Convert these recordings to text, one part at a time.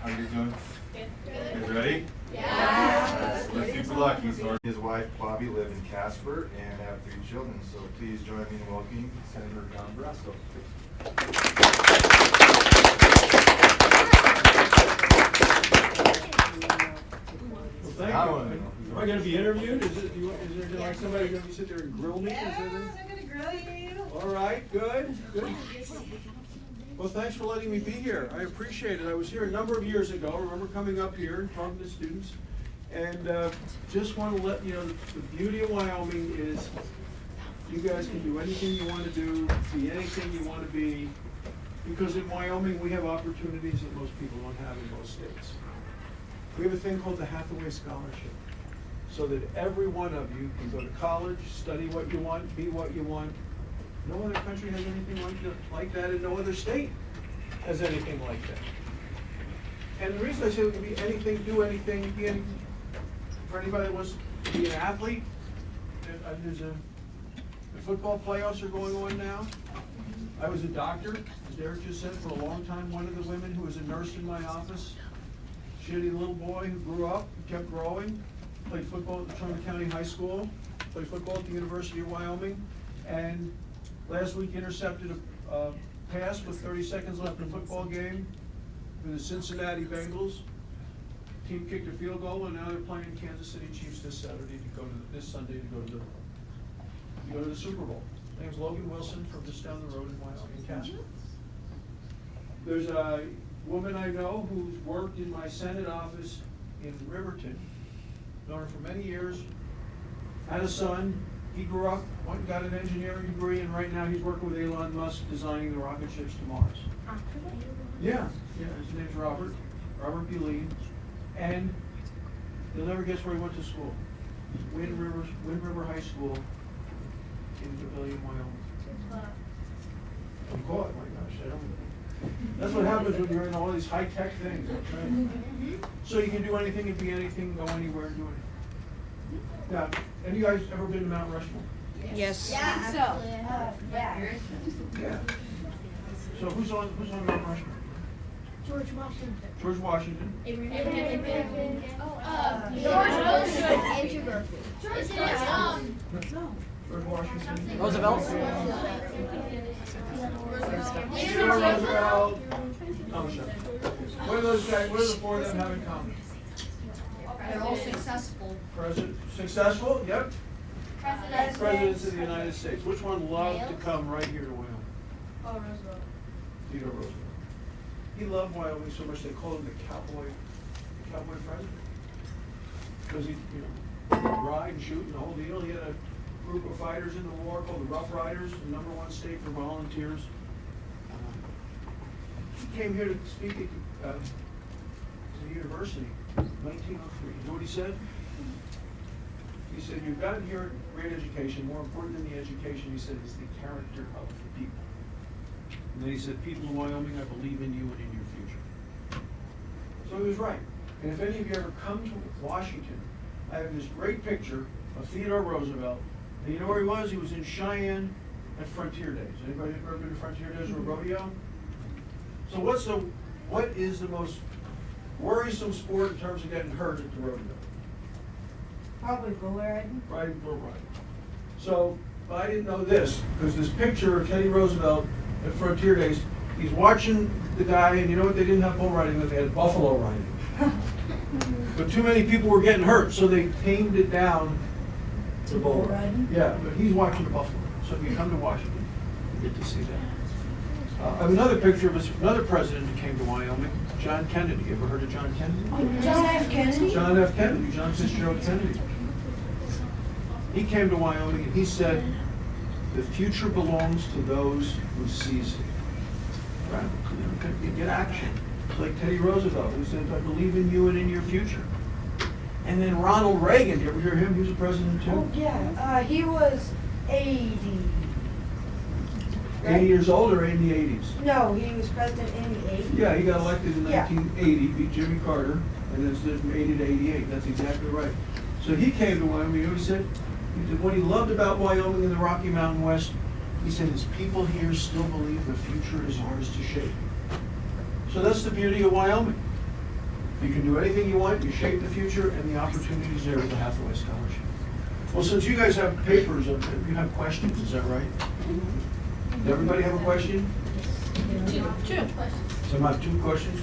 How you doing? Good. You guys ready? Yeah. Let's super lucky. So his wife Bobby live in Casper and have 3 children. So please join me in welcoming Senator Barrasso. Well, thank you. Am I going to be interviewed? Is there like somebody going to sit there and grill me? Yeah, I'm going to grill you. All right, good. Well, thanks for letting me be here. I appreciate it. I was here a number of years ago. I remember coming up here and talking to students. And just want to let you know the beauty of Wyoming is you guys can do anything you want to do, be anything you want to be. Because in Wyoming, we have opportunities that most people don't have in most states. We have a thing called the Hathaway Scholarship, so that every one of you can go to college, study what you want, be what you want. No other country has anything like that, and no other state has anything like that. And the reason I say we can be anything, do anything, be anything, for anybody that wants to be an athlete, there's the football playoffs are going on now. I was a doctor, as Derek just said, for a long time. One of the women who was a nurse in my office, she had a little boy who grew up, kept growing, played football at the Trumbull County High School, played football at the University of Wyoming, and last week intercepted a pass with 30 seconds left in a football game for the Cincinnati Bengals. Team kicked a field goal, and now they're playing Kansas City Chiefs this Sunday to go to the Super Bowl. His name's Logan Wilson from just down the road in Wyoming, Casper. There's a woman I know who's worked in my Senate office in Riverton, known her for many years, had a son. He grew up, went and got an engineering degree, and right now he's working with Elon Musk designing the rocket ships to Mars. Yeah, his name's Robert B. Lee, and you'll never guess where he went to school. Wind River High School in Pavilion, Wyoming. I'm caught, my gosh, I don't. That's what happens when you're in all these high-tech things. Right? So you can do anything and be anything, go anywhere and do anything. Now, have you guys ever been to Mount Rushmore? Yes. Yeah, Yeah. So who's on Mount Rushmore? George Washington. George Washington. George Washington. Roosevelt. Roosevelt. What do those guys? What do the 4 of them have in common? They're all successful. Successful? Yep. Presidents of the President. United States. Which one loved to come right here to Wyoming? Oh, Roosevelt. Theodore Roosevelt. He loved Wyoming so much they called him the cowboy president. Because he, ride and shoot and the whole deal. He had a group of fighters in the war called the Rough Riders, the #1 state for volunteers. He came here to speak at the university in 1903. You know what he said? He said, you've gotten here a great education. More important than the education, he said, is the character of the people. And then he said, people in Wyoming, I believe in you and in your future. So he was right. And if any of you ever come to Washington, I have this great picture of Theodore Roosevelt. And you know where he was? He was in Cheyenne at Frontier Days. Anybody ever been to Frontier Days or a rodeo? So what is the most worrisome sport in terms of getting hurt at the rodeo? Probably bull riding. Riding bull riding. So I didn't know this, because this picture of Teddy Roosevelt at Frontier Days, he's watching the guy, and you know what, they didn't have bull riding, but they had buffalo riding. But too many people were getting hurt, so they tamed it down to bull riding. Yeah, but he's watching the buffalo. So if you come to Washington, you get to see that. I have another picture of another president who came to Wyoming, John Kennedy. You ever heard of John Kennedy? John F. Kennedy? John F. Kennedy, John Fitzgerald Kennedy. He came to Wyoming and he said, the future belongs to those who seize it. Right? You get action. It's like Teddy Roosevelt, who said, I believe in you and in your future. And then Ronald Reagan, you ever hear him? He was a president too. Oh, yeah. He was 80. 80 years old or in the 80s? No, he was president in the 80s. Yeah, he got elected in Yeah. 1980, beat Jimmy Carter, and then it's from 80 to 88. That's exactly right. So he came to Wyoming, you know what he said? What he loved about Wyoming and the Rocky Mountain West, he said his people here still believe the future is ours to shape. So that's the beauty of Wyoming. You can do anything you want, you shape the future, and the opportunity's there with the Hathaway Scholarship. Well, since you guys have papers, you have questions, is that right? Does everybody have a question? Two. Someone have 2 questions?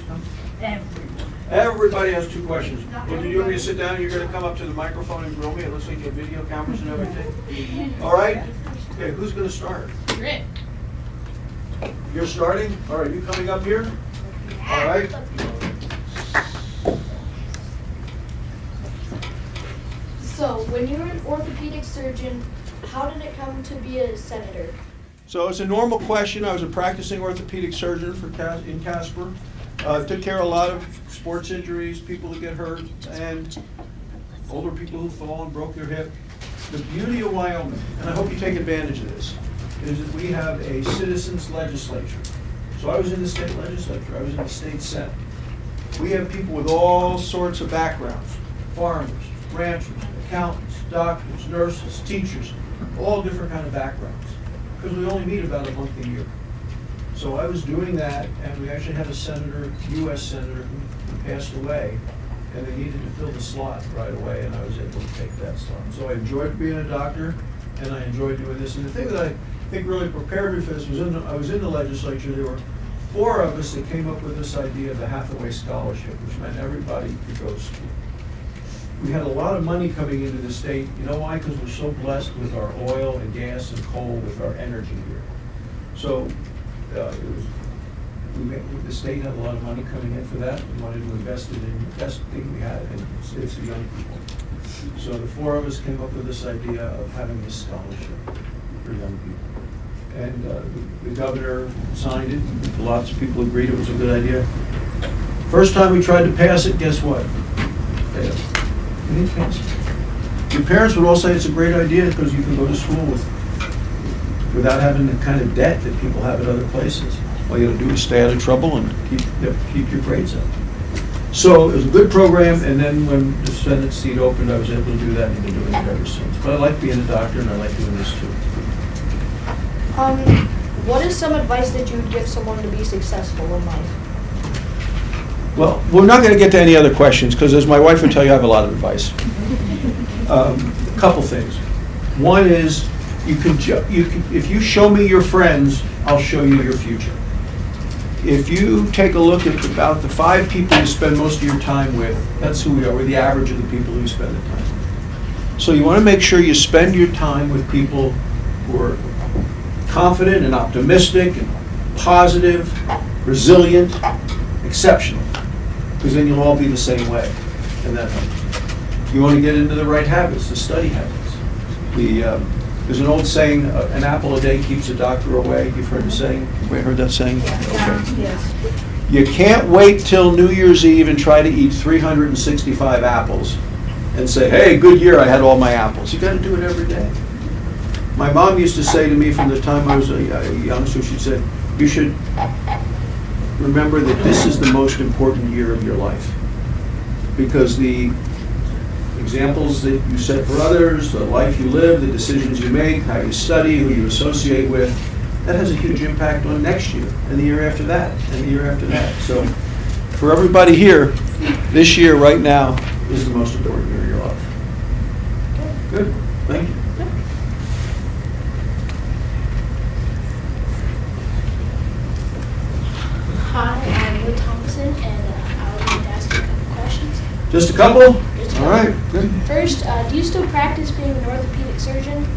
Everybody has 2 questions. Well, do you want me to sit down and you're gonna come up to the microphone and grill me? It looks like you have video cameras and everything. All right? Okay, who's gonna start? Great. You're starting? All right, you coming up here? All right? So, when you were an orthopedic surgeon, how did it come to be a senator? So it's a normal question. I was a practicing orthopedic surgeon in Casper. Took care of a lot of sports injuries, people that get hurt, and older people who fall and broke their hip. The beauty of Wyoming, and I hope you take advantage of this, is that we have a citizens legislature. So I was in the state legislature, I was in the state senate. We have people with all sorts of backgrounds, farmers, ranchers, accountants, doctors, nurses, teachers, all different kind of backgrounds, because we only meet about a month a year. So I was doing that, and we actually had a senator, U.S. senator, who passed away, and they needed to fill the slot right away, and I was able to take that slot. So I enjoyed being a doctor, and I enjoyed doing this. And the thing that I think really prepared me for this was I was in the legislature. There were 4 of us that came up with this idea of the Hathaway Scholarship, which meant everybody could go to school. We had a lot of money coming into the state. You know why? Because we're so blessed with our oil and gas and coal, with our energy here. So the state had a lot of money coming in for that. We wanted to invest it in the best thing we had, and it's the young people. So the 4 of us came up with this idea of having this scholarship for young people. And the governor signed it. Lots of people agreed it was a good idea. First time we tried to pass it, guess what? Failed. We didn't pass it. Your parents would all say it's a great idea because you can go to school without having the kind of debt that people have at other places. All you have to do is stay out of trouble and keep your grades up. So it was a good program, and then when the Senate seat opened, I was able to do that, and I've been doing it ever since. But I like being a doctor, and I like doing this too. What is some advice that you would give someone to be successful in life? Well, we're not going to get to any other questions, because as my wife would tell you, I have a lot of advice. A couple things. One is, if you show me your friends, I'll show you your future. If you take a look at about the 5 people you spend most of your time with, that's who we are. We're the average of the people who spend the time with. So you want to make sure you spend your time with people who are confident and optimistic and positive, resilient, exceptional, because then you'll all be the same way, and that helps. You want to get into the right habits, the study habits. There's an old saying, an apple a day keeps a doctor away. You've heard the saying? Anybody heard that saying? Okay. Yes. You can't wait till New Year's Eve and try to eat 365 apples and say, hey, good year, I had all my apples. You got to do it every day. My mom used to say to me from the time I was a youngster, she said, you should remember that this is the most important year of your life, because the examples that you set for others, the life you live, the decisions you make, how you study, who you associate with, that has a huge impact on next year, and the year after that, and the year after that. So for everybody here, this year right now is the most important year of your life. Good, thank you. Hi, I'm Wood Thompson, and I would like to ask you a couple questions. Just a couple? Just a All right, good. First, do you still practice being an orthopedic surgeon?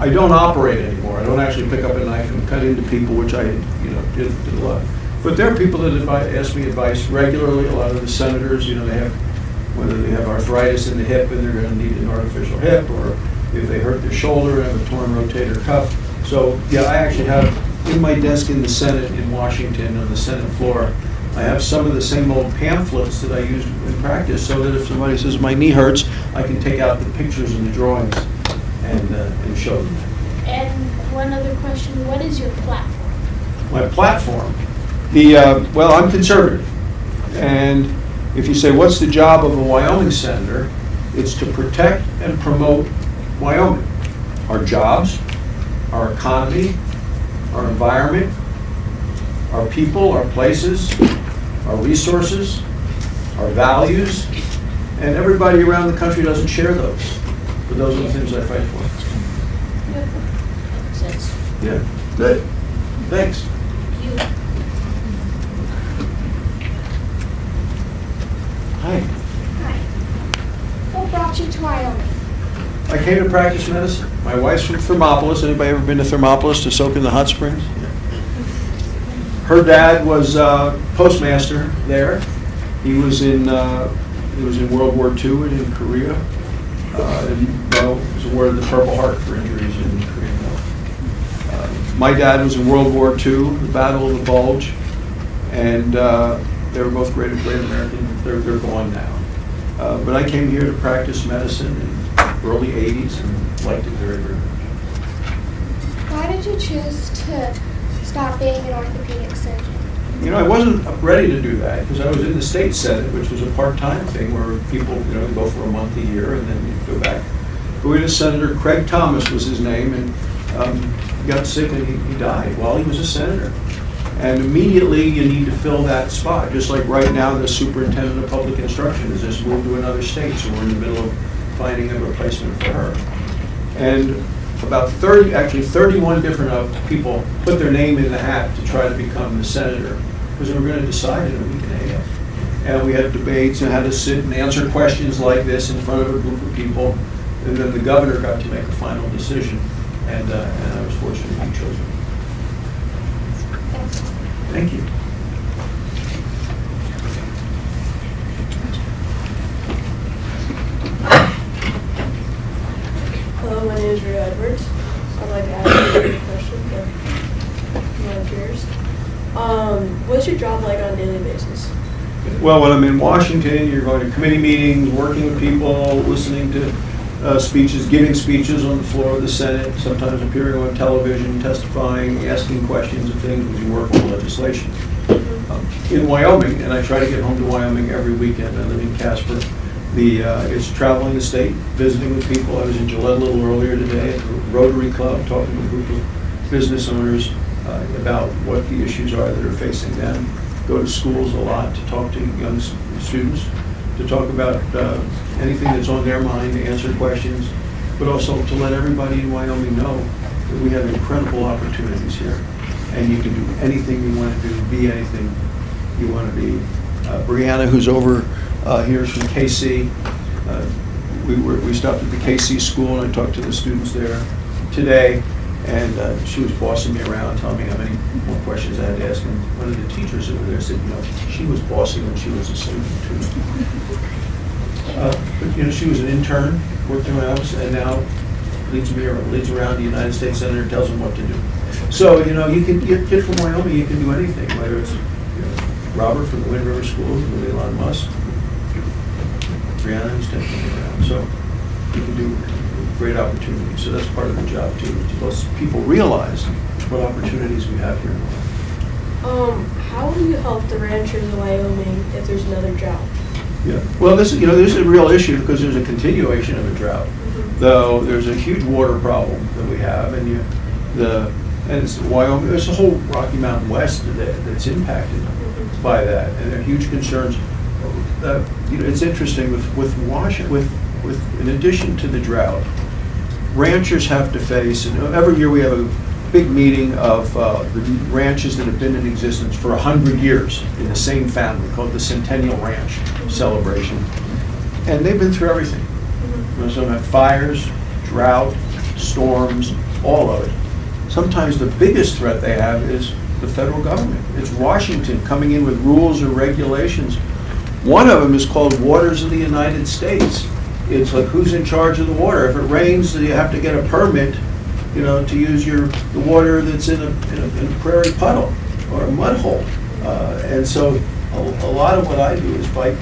I don't operate anymore. I don't actually pick up a knife and cut into people, which I, did a lot. But there are people that ask me advice regularly. A lot of the senators, they have, whether they have arthritis in the hip and they're going to need an artificial hip, or if they hurt their shoulder and have a torn rotator cuff. So yeah, I actually have in my desk in the Senate in Washington, on the Senate floor, I have some of the same old pamphlets that I used in practice, so that if somebody says my knee hurts, I can take out the pictures and the drawings and show them. And one other question, what is your platform? My platform? Well, I'm conservative. And if you say, what's the job of a Wyoming senator? It's to protect and promote Wyoming. Our jobs, our economy, our environment, our people, our places, our resources, our values, and everybody around the country doesn't share those. But those are the things I fight for. Makes sense. Yeah, good. Thanks. You. Hi. Hi. What brought you to Wyoming? I came to practice medicine. My wife's from Thermopolis. Anybody ever been to Thermopolis to soak in the hot springs? Her dad was postmaster there. He was in World War II and in Korea. Was awarded the Purple Heart for injuries in the Korean War. My dad was in World War II, the Battle of the Bulge, and they were both great American. They're gone now. But I came here to practice medicine in the early '80s and liked it very, very much. Why did you choose to stop being an orthopedic surgeon? You know, I wasn't ready to do that because I was in the state senate, which was a part-time thing where people, go for a month a year and then you go back. But we had a senator, Craig Thomas was his name, and he got sick and he died while he was a senator. And immediately you need to fill that spot. Just like right now, the superintendent of public instruction has just moved to another state, so we're in the middle of finding a replacement for her. And about 31 different people put their name in the hat to try to become the senator, because we were going to decide in a week and a half. And we had debates and had to sit and answer questions like this in front of a group of people. And then the governor got to make a final decision, and I was fortunate to be chosen. Thank you. Hello, my name is Ray Edwards. I'd like to ask you a question for my peers. What's your job like on a daily basis? Well, when I'm in Washington, you're going to committee meetings, working with people, listening to speeches, giving speeches on the floor of the Senate, sometimes appearing on television, testifying, asking questions of things as you work on legislation. In Wyoming, and I try to get home to Wyoming every weekend. I live in Casper. It's traveling the state, visiting with people. I was in Gillette a little earlier today at the Rotary Club, talking to a group of business owners about what the issues are that are facing them. Go to schools a lot to talk to young students, to talk about anything that's on their mind, to answer questions, but also to let everybody in Wyoming know that we have incredible opportunities here. And you can do anything you want to do, be anything you want to be. Brianna, who's over here, is from KC. We stopped at the KC school and I talked to the students there today, and she was bossing me around, telling me how many more questions I had to ask. And one of the teachers over there said, she was bossing when she was a student too. But she was an intern, worked in my office, and now leads around the United States Senator, tells them what to do. So, you can get kid from Wyoming, you can do anything, whether it's Robert from the Wind River School with Elon Musk, Brianna, who's taking me around. So you can do great opportunities. So that's part of the job too, to let people realize what opportunities we have here in Wyoming. How will you help the ranchers in Wyoming if there's another drought? Yeah. Well, this is a real issue because there's a continuation of a drought. Though there's a huge water problem that we have, and it's Wyoming. There's the whole Rocky Mountain West that's impacted by that, and there are huge concerns. It's interesting with Washington, in addition to the drought, ranchers have to face, and every year we have a big meeting of the ranches that have been in existence for 100 years in the same family, called the Centennial Ranch Celebration, and they've been through everything. Some have fires, drought, storms, all of it. Sometimes the biggest threat they have is the federal government. It's Washington coming in with rules or regulations. One of them is called Waters of the United States. It's like who's in charge of the water. If it rains, you have to get a permit, to use the water that's in a prairie puddle or a mud hole. And so a lot of what I do is fight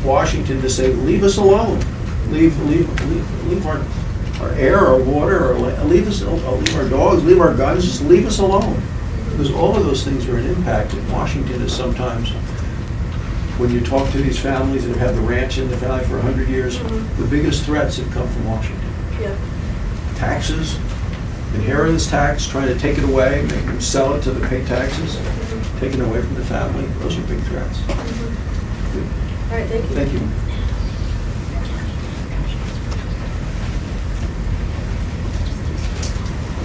Washington to say, leave us alone. Leave our air, our water, or leave our dogs, leave our guns, just leave us alone. Because all of those things are an impact. And Washington is sometimes, when you talk to these families that have had the ranch in the valley for 100 years, the biggest threats have come from Washington. Yeah. Taxes, inheritance tax, trying to take it away, make them sell it to the pay taxes, taken away from the family. Those are big threats. All right, thank you. Thank you.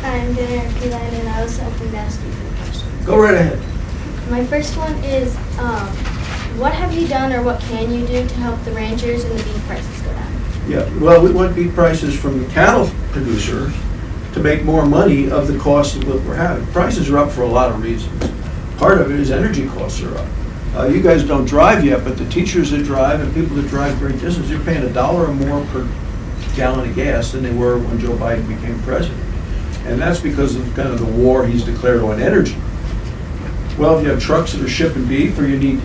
I'm gonna repeat that and I was hoping to ask you 3 questions. Go right ahead. My first one is, what have you done or what can you do to help the ranchers and the beef prices go down? Yeah, well, we want beef prices from the cattle producers to make more money of the cost of what we're having. Prices are up for a lot of reasons. Part of it is energy costs are up. You guys don't drive yet, but the teachers that drive and people that drive great distance, you're paying $1 or more per gallon of gas than they were when Joe Biden became president. And that's because of kind of the war he's declared on energy. Well, if you have trucks that are shipping beef, or you need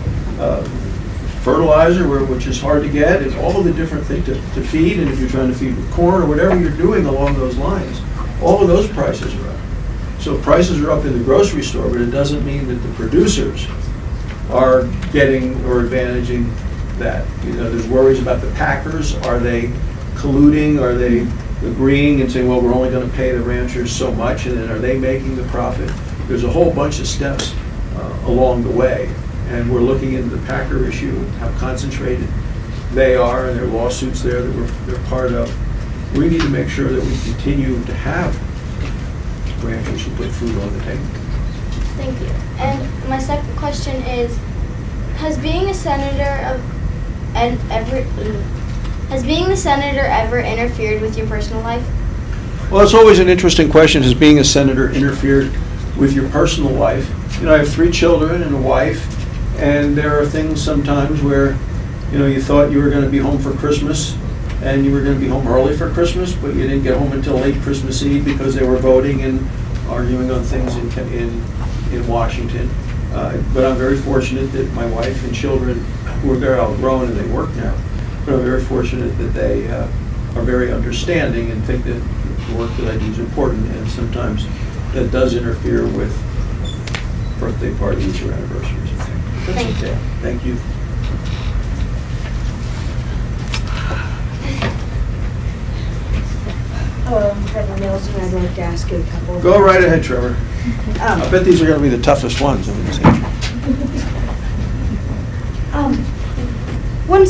fertilizer, which is hard to get, and all of the different things to feed, and if you're trying to feed with corn or whatever you're doing along those lines, all of those prices are up. So prices are up in the grocery store, but it doesn't mean that the producers are getting or advantaging that. You know, there's worries about the packers. Are they colluding? Are they agreeing and saying, well, we're only going to pay the ranchers so much, and then are they making the profit? There's a whole bunch of steps along the way, and we're looking into the packer issue, how concentrated they are, and their lawsuits there that they're part of. We need to make sure that we continue to have ranchers who put food on the table. Thank you. And my second question is, has being the senator ever interfered with your personal life? Well, it's always an interesting question, has being a senator interfered with your personal life? You know, I have 3 children and a wife, and there are things sometimes where, you know, you thought you were going to be home for Christmas, and you were going to be home early for Christmas, but you didn't get home until late Christmas Eve because they were voting and arguing on things in Washington. But I'm very fortunate that my wife and children, who are very outgrown and they work now, but I'm very fortunate that they are very understanding and think that the work that I do is important, and sometimes that does interfere with birthday parties or anniversaries. That's okay. Thank you. Hello, I'm Trevor Nelson. I'd like to ask you a couple. Go right ahead, Trevor. I bet these are going to be the toughest ones. I'm going to say. When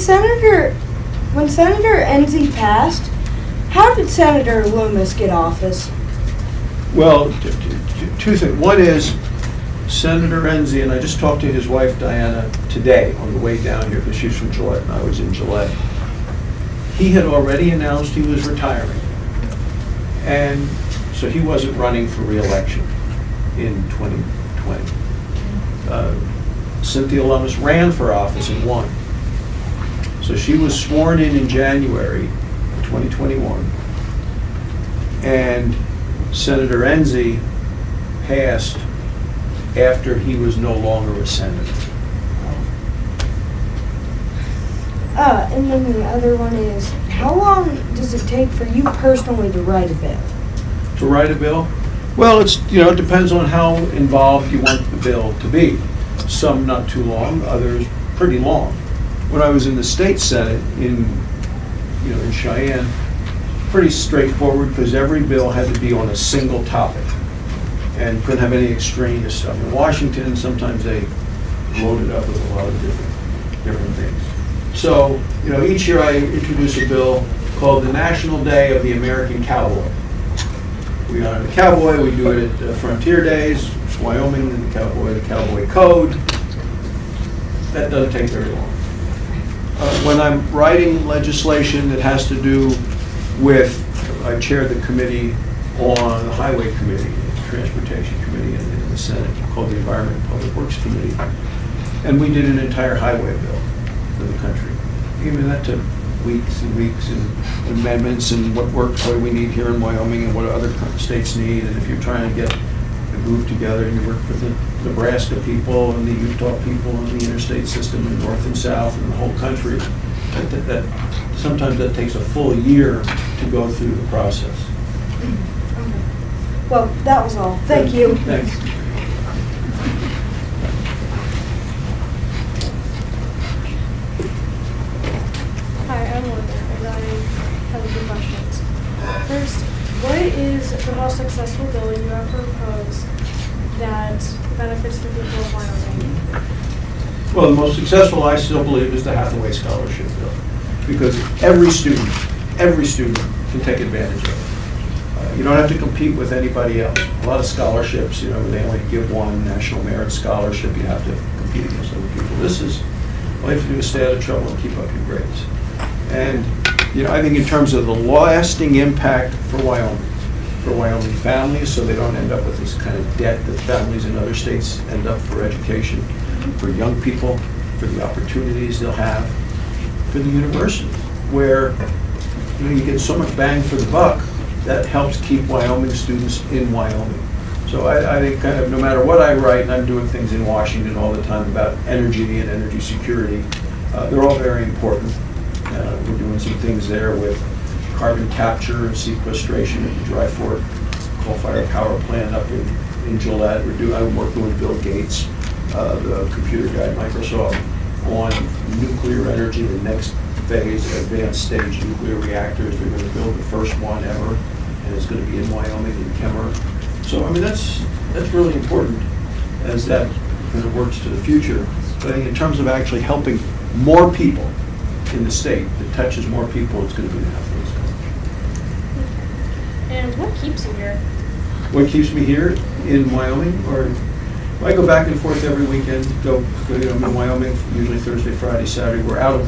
Senator Enzi passed, how did Senator Lummis get office? Well, 2 things. One is Senator Enzi, and I just talked to his wife Diana today on the way down here because she's from Gillette and I was in Gillette. He had already announced he was retiring, and so he wasn't running for re-election in 2020. Cynthia Lummis ran for office and won. So she was sworn in January 2021, and Senator Enzi passed after he was no longer a senator. And then the other one is, how long does it take for you personally to write a bill? To write a bill? Well, it depends on how involved you want the bill to be. Some not too long, others pretty long. When I was in the state senate in Cheyenne, pretty straightforward because every bill had to be on a single topic and couldn't have any extraneous stuff. In Washington, sometimes they loaded up with a lot of different things. So, each year I introduce a bill called the National Day of the American Cowboy. We honor the cowboy. We do it at Frontier Days, Wyoming, and the Cowboy Code. That doesn't take very long. When I'm writing legislation that has to do with, I chair the committee on the Highway Committee, Transportation Committee in the Senate, called the Environment and Public Works Committee, and we did an entire highway bill for the country. That took weeks and weeks and amendments and what we need here in Wyoming and what other states need. And if you're trying to get a group together and you work with the Nebraska people and the Utah people and the interstate system in North and South and the whole country, that sometimes that takes a full year to go through the process. Well, that was all. Thank you. Thanks. Hi, I'm Linda, and I have a few questions. First, what is the most successful bill you have proposed that benefits the people of Wyoming? Well, the most successful, I still believe, is the Hathaway Scholarship Bill, because every student can take advantage of it. You don't have to compete with anybody else. A lot of scholarships, they only give one National Merit Scholarship. You have to compete against other people. All you have to do is stay out of trouble and keep up your grades. And, I think in terms of the lasting impact for Wyoming families, so they don't end up with this kind of debt that families in other states end up for education, for young people, for the opportunities they'll have, for the university, where you get so much bang for the buck that helps keep Wyoming students in Wyoming. So I think kind of no matter what I write, and I'm doing things in Washington all the time about energy and energy security, they're all very important. We're doing some things there with carbon capture and sequestration at the Dry Fork coal-fired power plant up in Gillette. I'm working with Bill Gates, the computer guy at Microsoft, on nuclear energy, the next phase, advanced stage nuclear reactors. They're going to build the first one ever, and it's going to be in Wyoming, in Kemmer. So, that's really important as that kind of works to the future. But I think in terms of actually helping more people in the state, that touches more people, it's going to be the Hathaway Scholarship. And what keeps you here? What keeps me here in Wyoming? Or I go back and forth every weekend. I'm in Wyoming usually Thursday, Friday, Saturday. We're out of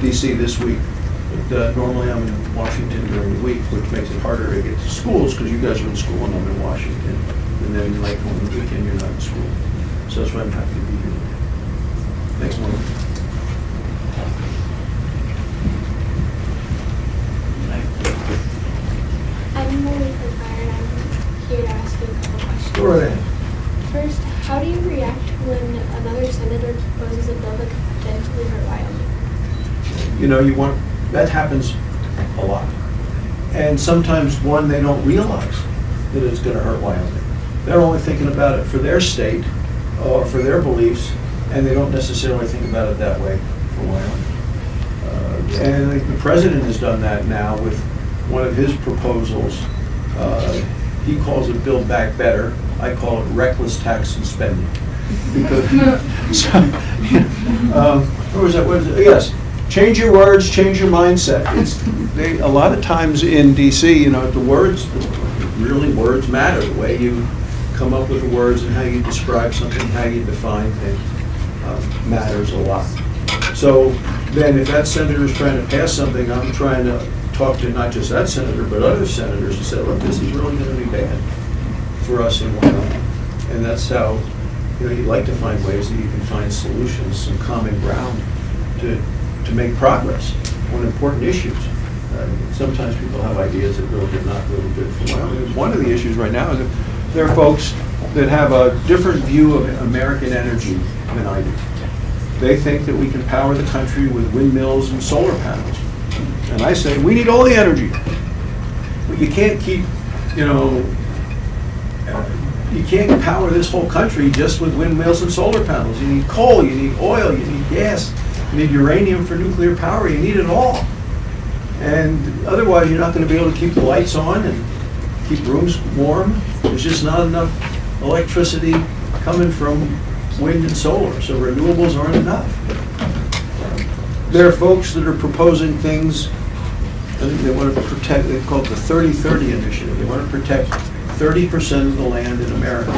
DC this week. But normally I'm in Washington during the week, which makes it harder to get to schools because you guys are in school and I'm in Washington. And then on the weekend you're not in school. So that's why I'm happy to be here. Thanks, Mom. I'm Molly Fire, and I'm here to ask you a couple questions. Go right ahead. First, how do you react when another senator proposes a bill that could potentially hurt Wyoming? That happens a lot. And sometimes, they don't realize that it's going to hurt Wyoming. They're only thinking about it for their state or for their beliefs, and they don't necessarily think about it that way for Wyoming. And I think the president has done that now with one of his proposals. He calls it Build Back Better. I call it reckless tax and spending. Because, what was that? Yes, change your words, change your mindset. A lot of times in DC, the words matter. The way you come up with the words and how you describe something, how you define things matters a lot. So then if that senator is trying to pass something, I'm trying to talk to not just that senator, but other senators and say, look, this is really going to be bad for us in Wyoming. And that's how, you'd like to find ways that you can find solutions, some common ground to make progress on important issues. Sometimes people have ideas that really are not really good for Wyoming. One of the issues right now is that there are folks that have a different view of American energy than I do. They think that we can power the country with windmills and solar panels. And I say, we need all the energy. But you can't keep, you can't power this whole country just with windmills and solar panels. You need coal, you need oil, you need gas, you need uranium for nuclear power, you need it all. And otherwise, you're not going to be able to keep the lights on and keep rooms warm. There's just not enough electricity coming from wind and solar, so renewables aren't enough. There are folks that are proposing things, and they want to protect, they call it the 30-30 initiative. They want to protect 30% of the land in America.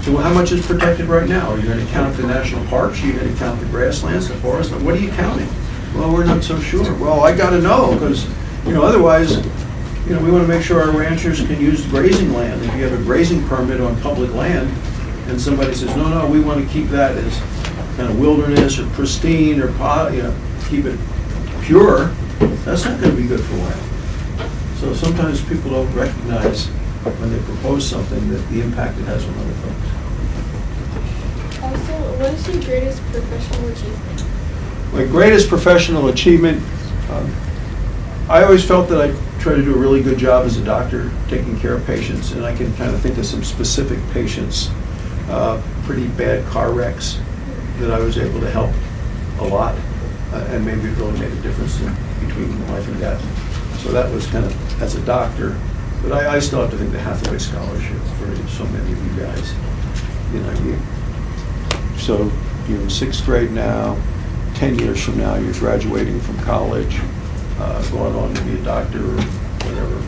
So how much is protected right now? Are you going to count the national parks? Are you going to count the grasslands, the forests? What are you counting? Well, we're not so sure. Well, I got to know, because otherwise, we want to make sure our ranchers can use grazing land. If you have a grazing permit on public land, and somebody says, no, we want to keep that as kind of wilderness or pristine or keep it pure, that's not going to be good for Wyoming. So sometimes people don't recognize when they propose something that the impact it has on other folks. Also, what is your greatest professional achievement? My greatest professional achievement, I always felt that I tried to do a really good job as a doctor, taking care of patients, and I can kind of think of some specific patients, pretty bad car wrecks that I was able to help a lot, and maybe it really made a difference between life and death. So that was kind of as a doctor, but I still have to think the Hathaway Scholarship for so many of you guys. So you're in 6th grade now, 10 years from now, you're graduating from college, going on to be a doctor or whatever.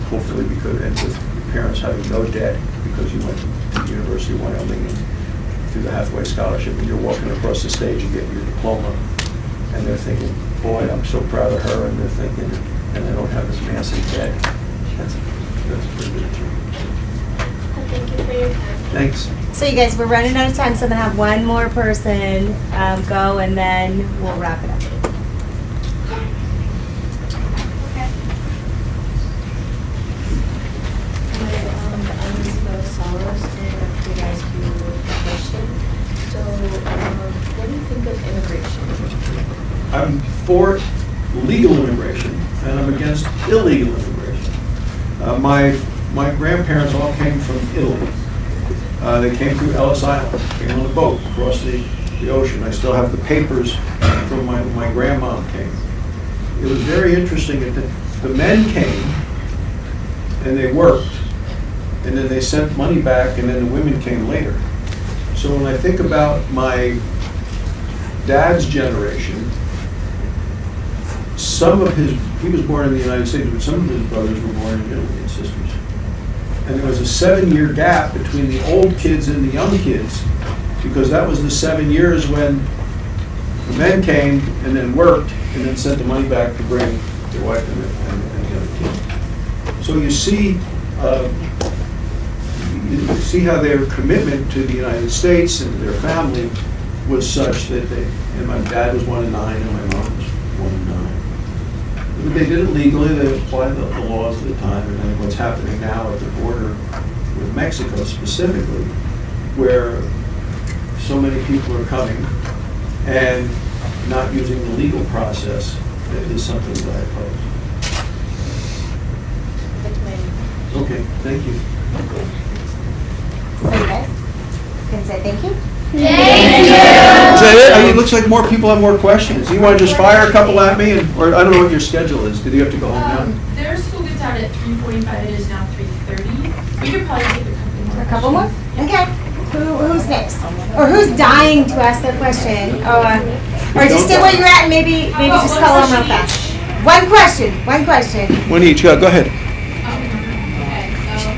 Hopefully because, and with your parents having no debt because you went to the University of Wyoming and through the Hathaway Scholarship, and you're walking across the stage and getting your diploma, and they're thinking, boy, I'm so proud of her, and they're thinking, and I don't have this massive debt. That's pretty good too. Thank you for your time. Thanks. So you guys, we're running out of time, so I'm gonna have one more person go, and then we'll wrap it up. What do you think of immigration? I'm for legal immigration, and I'm against illegal immigration. My grandparents all came from Italy. They came through Ellis Island, came on a boat across the ocean. I still have the papers from my grandmom came. It was very interesting that the men came, and they worked, and then they sent money back, and then the women came later. So when I think about my dad's generation, he was born in the United States, but some of his brothers were born in Italy and sisters. And there was a 7-year gap between the old kids and the young kids, because that was the 7 years when the men came and then worked and then sent the money back to bring their wife and the other kids. So you see how their commitment to the United States and their family was such that and my dad was 1 of 9 and my mom was 1 of 9. But they did it legally, they applied the laws at the time, and then what's happening now at the border with Mexico specifically, where so many people are coming and not using the legal process is something that I oppose. Okay, thank you. So you guys can say thank you. Thank you. Is that it? It looks like more people have more questions. You want to just fire a couple at me, or I don't know what your schedule is. Did you have to go home now? Their school gets out at 3:45. It is now 3:30. We could probably take a couple more. A couple more? Okay. Who's next? Or who's dying to ask their question? Or just stay where you're at and maybe just call them real fast. One question. One each. Go ahead. Okay, so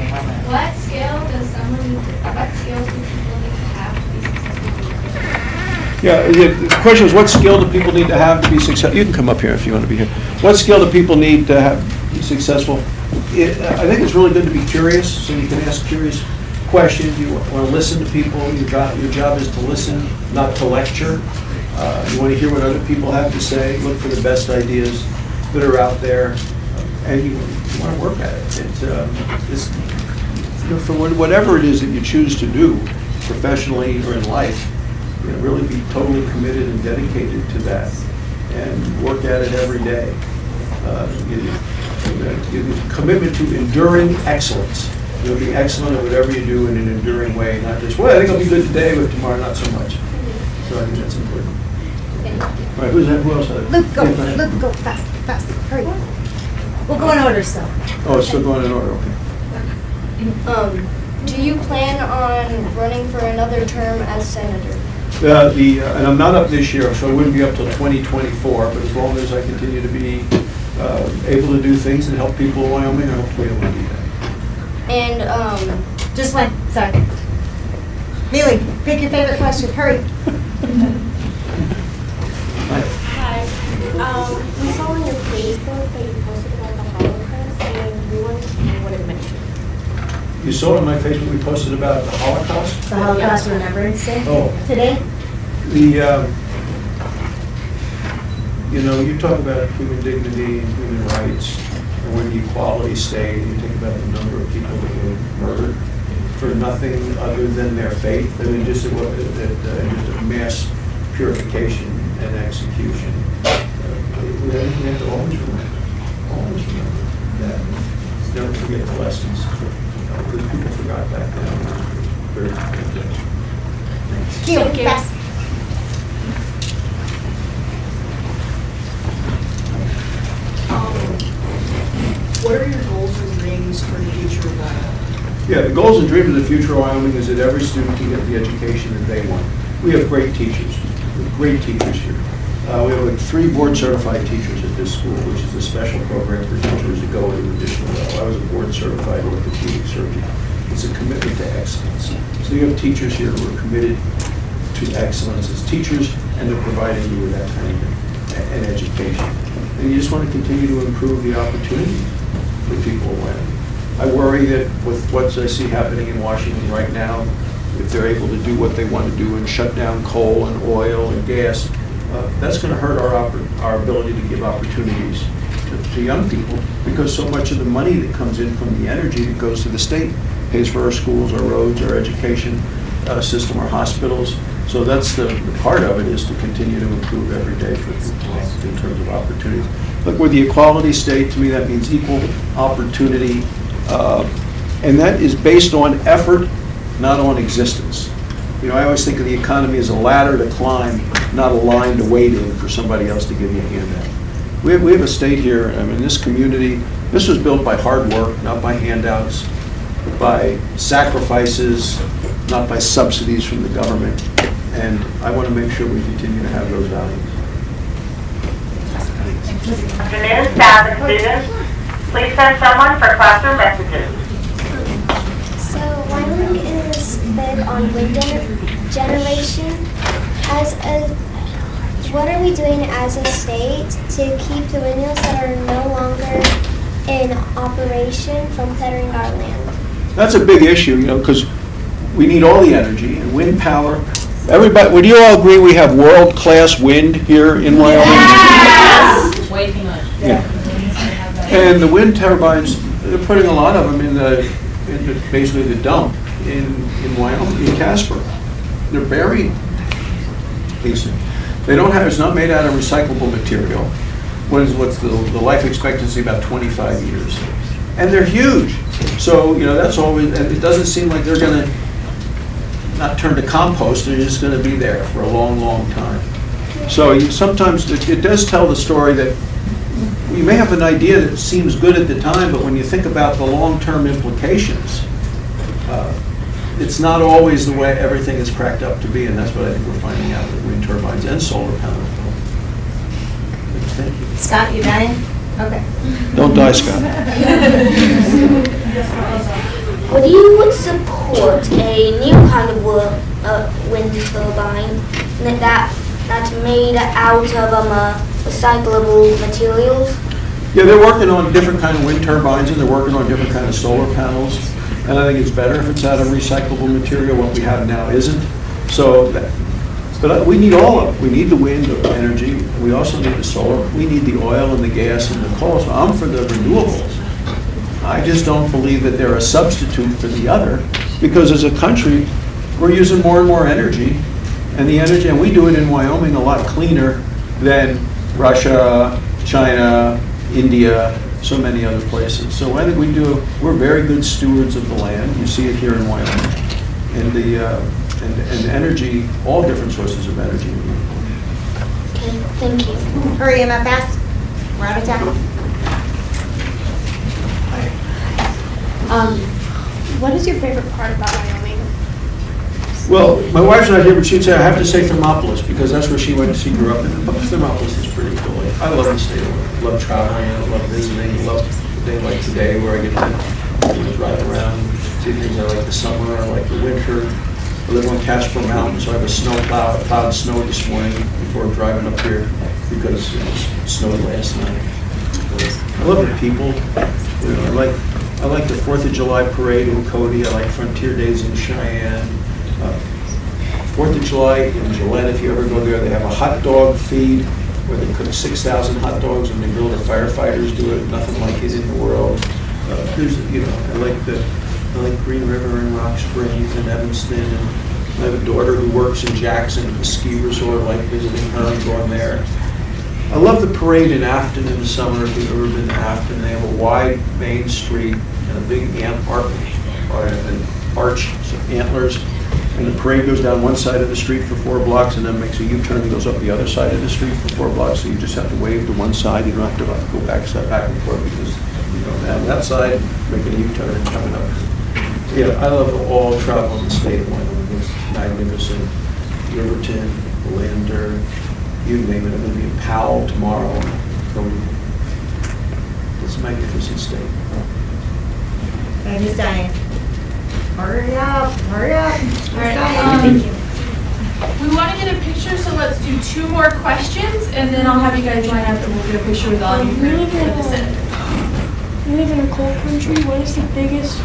what skills do people need to have to be successful? Yeah, the question is, what skill do people need to have to be successful? You can come up here if you want to be here. What skill do people need to be successful? I think it's really good to be curious, so you can ask curious questions. You want to listen to people. Your job is to listen, not to lecture. You want to hear what other people have to say. Look for the best ideas that are out there, and you want to work at it. For whatever it is that you choose to do, professionally or in life, really be totally committed and dedicated to that, and work at it every day. Commitment to enduring excellence. You'll be excellent at whatever you do in an enduring way, not just, well, I think I'll be good today, but tomorrow not so much. So I think that's important. All right, who else? Luke, go fast, hurry. We'll go in order still. Oh, it's still going in order, okay. Do you plan on running for another term as senator? And I'm not up this year, so I wouldn't be up till 2024, but as long as I continue to be able to do things and help people in Wyoming, I hope to be able to do that. And Just one, sorry. Neely, pick your favorite question, hurry. Hi. We saw on your Facebook that you posted about the Holocaust, and we wanted to know what it meant. You saw on my Facebook we posted about the Holocaust? The Holocaust Remembrance Day Oh. today. You talk about human dignity and human rights, and when the equality stayed, you think about the number of people that were murdered for nothing other than their faith. I mean, just a mass purification and execution. We have to always remember that. Never forget the lessons. Because people forgot back then. Very good. Thanks. Thank you. Fast. What are your goals and dreams for the future of Wyoming? Yeah, the goals and dreams of the future of Wyoming is that every student can get the education that they want. We have great teachers. We have great teachers here. We have like 3 board-certified teachers at this school, which is a special program for teachers to go to additional level. I was a board-certified orthopedic surgeon. It's a commitment to excellence. So you have teachers here who are committed to excellence as teachers, and they're providing you with that kind of an education. And you just want to continue to improve the opportunities for people around. I worry that with what I see happening in Washington right now, if they're able to do what they want to do and shut down coal and oil and gas, that's going to hurt our ability to give opportunities to young people, because so much of the money that comes in from the energy that goes to the state pays for our schools, our roads, our education system, our hospitals. So that's the part of it, is to continue to improve every day for people in terms of opportunities. Look, we're the equality state. To me, that means equal opportunity, and that is based on effort, not on existence. You know, I always think of the economy as a ladder to climb, not a line to wait in for somebody else to give you a hand out. We have a state here, I mean, this community, this was built by hard work, not by handouts, but by sacrifices, not by subsidies from the government. And I want to make sure we continue to have those values. Afternoon, staff and students. Please send someone for classroom messages. So Wyoming is big on wind generation. What are we doing as a state to keep the windmills that are no longer in operation from cluttering our land? That's a big issue, you know, because we need all the energy and wind power. Everybody, would you all agree we have world-class wind here in Wyoming? Yes! Way too much. Yeah. And the wind turbines, they're putting a lot of them in basically the dump in Wyoming, in Casper. They're buried, basically. They don't have, it's not made out of recyclable material. What's the life expectancy? About 25 years. And they're huge. So, you know, that's always, and it doesn't seem like they're going to not turn to compost, they're just going to be there for a long, long time. So sometimes it does tell the story that you may have an idea that seems good at the time, but when you think about the long-term implications, it's not always the way everything is cracked up to be, and that's what I think we're finding out with wind turbines and solar panels. Thank you. Scott, you dying? Okay. Don't die, Scott. Would you support a new kind of wind turbine that's made out of recyclable materials? Yeah, they're working on different kind of wind turbines, and they're working on different kind of solar panels. And I think it's better if it's out of recyclable material. What we have now isn't. So, but we need all of it. We need the wind energy. We also need the solar. We need the oil and the gas and the coal. So I'm for the renewables. I just don't believe that they're a substitute for the other, because as a country, we're using more and more energy, and the energy, and we do it in Wyoming a lot cleaner than Russia, China, India, so many other places. So I think we're very good stewards of the land. You see it here in Wyoming. And and energy, all different sources of energy. Okay, thank you. Hurry, Emma, fast. We're out of time. What is your favorite part about Wyoming? Well, my wife's not here, but she'd say I have to say Thermopolis, because that's where she went. She grew up in. Thermopolis is pretty cool. I love the state. I love traveling. I love visiting. I love a day like today where I get to drive around, see things. I like the summer. I like the winter. I live on Casper Mountain, so I have a snow plow. I plowed snow this morning before driving up here because it snowed last night. I love the people. You know, I like the 4th of July parade in Cody. I like Frontier Days in Cheyenne. 4th of July in Gillette, if you ever go there, they have a hot dog feed where they cook 6,000 hot dogs and they grill the firefighters do it. Nothing like it in the world. There's, you know, I like Green River and Rock Springs and Evanston. And I have a daughter who works in Jackson at the ski resort. I like visiting her and going there. I love the parade in Afton in the summer. If you've ever been to Afton, they have a wide main street and a big arch, so antlers. And the parade goes down one side of the street for 4 blocks and then makes a U-turn and goes up the other side of the street for 4 blocks. So you just have to wave to one side. You don't have to go back and forth because you go down that side, make a U-turn and coming up. Yeah, I love all travel in the state of Wyoming. It's magnificent. Riverton, Lander, you name it. I'm going to be in Powell tomorrow. It's a magnificent state. I'm just dying. Hurry up, hurry up. All right, we want to get a picture, so let's do 2 more questions, and then I'll have you guys line up and we'll get a picture with all of you for the center. We live in a coal country. What is the biggest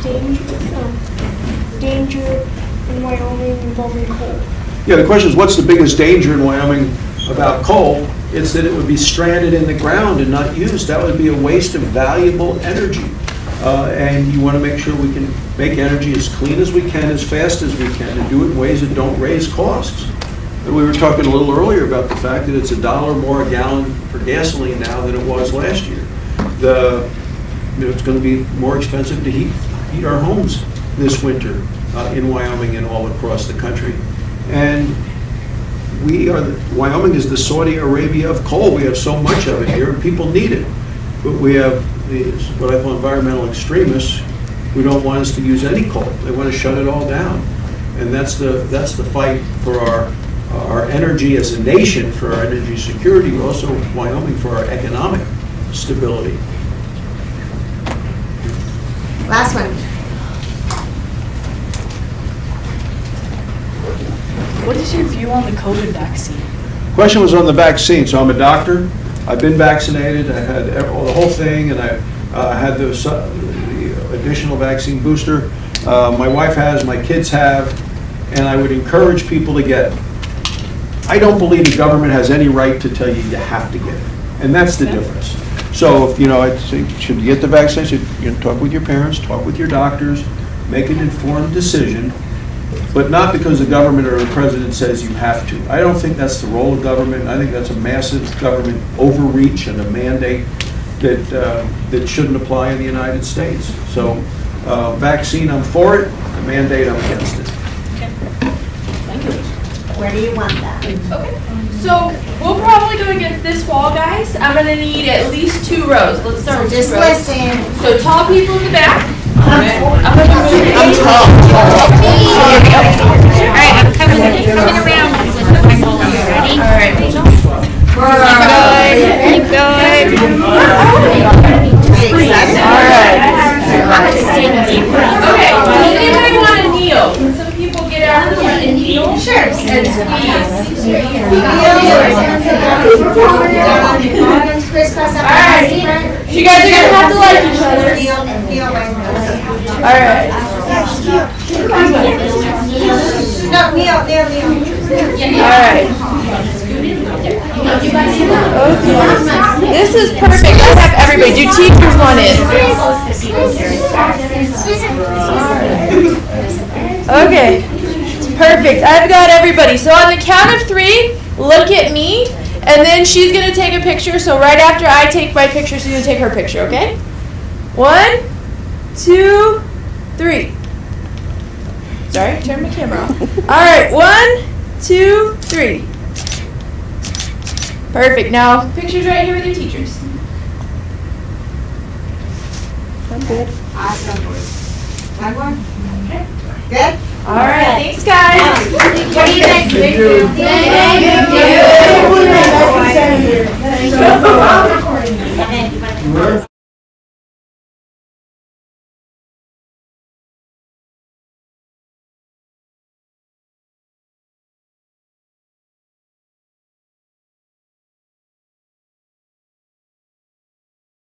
danger in Wyoming involving coal? Yeah, the question is, what's the biggest danger in Wyoming about coal? It's that it would be stranded in the ground and not used. That would be a waste of valuable energy. And you want to make sure we can make energy as clean as we can, as fast as we can, and do it in ways that don't raise costs. And we were talking a little earlier about the fact that it's $1 more a gallon for gasoline now than it was last year. It's going to be more expensive to heat our homes this winter in Wyoming and all across the country. And Wyoming is the Saudi Arabia of coal. We have so much of it here, and people need it. But we have what I call environmental extremists who don't want us to use any coal. They want to shut it all down. And that's the fight for our energy as a nation, for our energy security, but also Wyoming for our economic stability. Last one. What is your view on the COVID vaccine? Question was on the vaccine. So I'm a doctor. I've been vaccinated. I had the whole thing, and I had the additional vaccine booster. My wife has, my kids have, and I would encourage people to get it. I don't believe the government has any right to tell you you have to get it, and that's the difference. So, if, I'd say, should you get the vaccine? Talk with your parents, talk with your doctors, make an informed decision, but not because the government or the president says you have to. I don't think that's the role of government. I think that's a massive government overreach and a mandate that shouldn't apply in the United States. So, vaccine, I'm for it. The mandate, I'm against it. Okay. Thank you. Where do you want that? Okay. So we'll probably go against this wall, guys. I'm going to need at least 2 rows. Let's start with 2 rows. Just listen. So tall people in the back. I'm tall. All right, I'm coming around. All right. Keep going. All right. Okay. Does anybody want to kneel? Can some people get out of the front and kneel? Sure. And squeeze. Alright. You guys are going to have to like each other. Alright. No, kneel. Alright. Okay. This is perfect. Let's have everybody. Do teachers want in? Okay. Perfect. I've got everybody. So on the count of 3, look at me, and then she's going to take a picture. So right after I take my picture, she's going to take her picture, okay? 1, 2, 3. Sorry, turn my camera off. All right, 1, 2, 3. Perfect. Now, pictures right here with your teachers. I'm good. Awesome. One more? Okay. Good? All right, thanks, guys. What do you think? Thank you. Thank you.